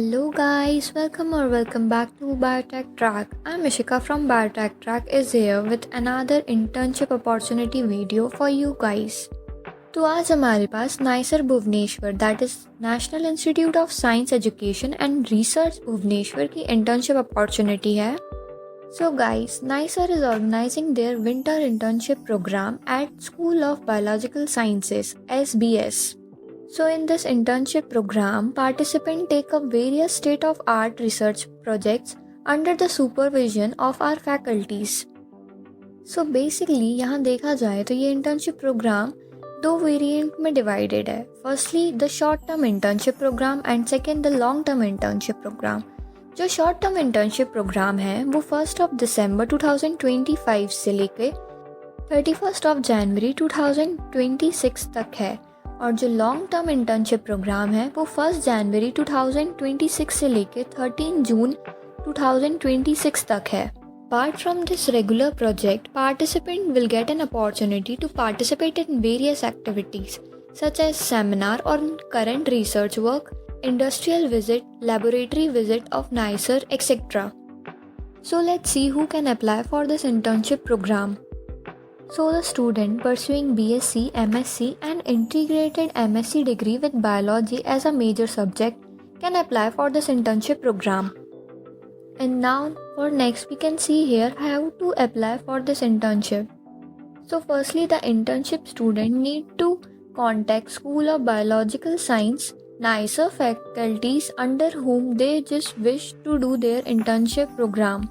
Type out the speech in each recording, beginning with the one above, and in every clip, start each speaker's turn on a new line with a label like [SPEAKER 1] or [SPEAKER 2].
[SPEAKER 1] Hello guys, welcome back to Biotech Track. I'm Ishika from Biotech Track is here with another internship opportunity video for you guys. तो आज हमारे पास NISER Bhubaneswar that is national institute of science education and research Bhubaneswar की internship opportunity है. So guys, NICER is organizing their winter internship program at School of Biological Sciences (SBS). So in this internship program, participants take up various state-of-art research projects under the supervision of our faculties. So basically यहाँ देखा जाए तो ये internship program दो variant में divided है. Firstly the short term internship program and second the long term internship program. जो short term internship program है वो 1 दिसंबर 2025 से लेके 31 जनवरी 2026 तक है और जो लॉन्ग टर्म इंटर्नशिप प्रोग्राम है वो 1 जनवरी 2026 से लेके 13 जून 2026 तक है. Apart from this regular project, participant will get an opportunity to participate in various activities such as seminar on current research work, industrial visit, laboratory visit of NICER, etc. So let's see who can apply for this internship program. So the student pursuing BSc, MSc and integrated MSc degree with biology as a major subject can apply for this internship program. And now for next we can see here how to apply for this internship. So firstly the internship student need to contact School of Biological Science NICER faculties under whom they just wish to do their internship program.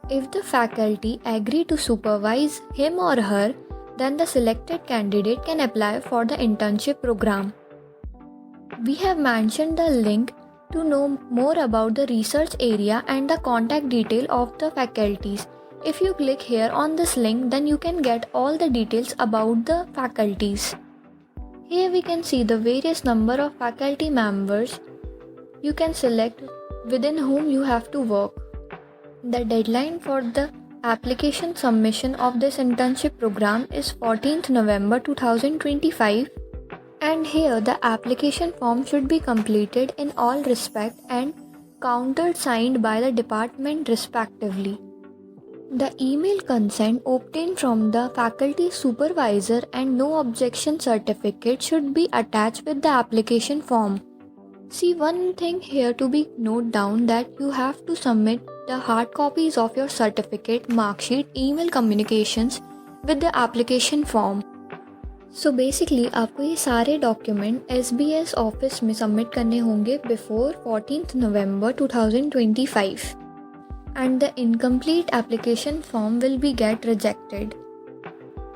[SPEAKER 1] If the faculty agree to supervise him or her, then the selected candidate can apply for the internship program. We have mentioned the link to know more about the research area and the contact detail of the faculties. If you click here on this link, then you can get all the details about the faculties. Here we can see the various number of faculty members you can select within whom you have to work. The deadline for the application submission of this internship program is 14th November 2025. And here the application form should be completed in all respect and countersigned by the department respectively. The email consent obtained from the faculty supervisor and no objection certificate should be attached with the application form. See, one thing here to be note down that you have to submit the hard copies of your certificate, mark sheet, email communications with the application form. So basically आपको ये सारे document SBS office में submit करने होंगे before 14th November 2025 and the incomplete application form will be get rejected.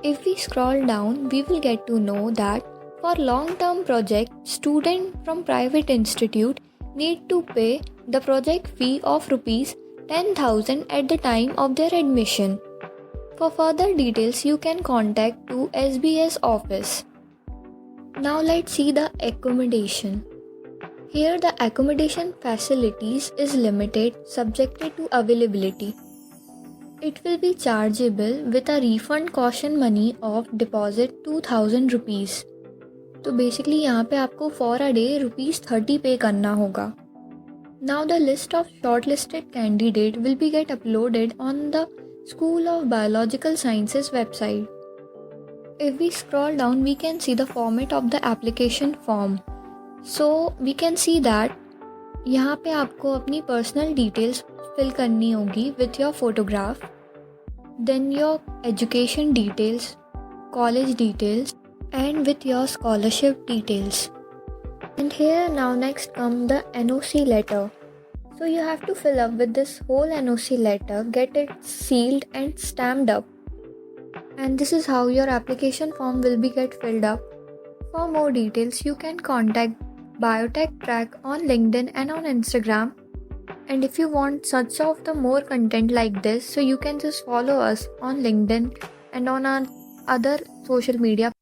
[SPEAKER 1] If we scroll down, we will get to know that for long-term project, student from private institute need to pay the project fee of rupees 10,000 at the time of their admission. For further details, you can contact to SBS office. Now let's see the accommodation. Here the accommodation facilities is limited subjected to availability. It will be chargeable with a refund caution money of deposit 2,000 rupees. तो basically यहाँ पे आपको for a day ₹30 पे करना होगा. Now the list of shortlisted candidate will be get uploaded on the School of Biological Sciences website. If we scroll down, we can see the format of the application form. So we can see that यहाँ पे आपको अपनी personal details fill करनी होगी with your photograph, then your education details, college details, and with your scholarship details. And here now next come the NOC letter. So you have to fill up with this whole NOC letter, get it sealed and stamped up. And this is how your application form will be get filled up. For more details, you can contact Biotech Track on LinkedIn and on Instagram. And if you want such of the more content like this, so you can just follow us on LinkedIn and on our other social media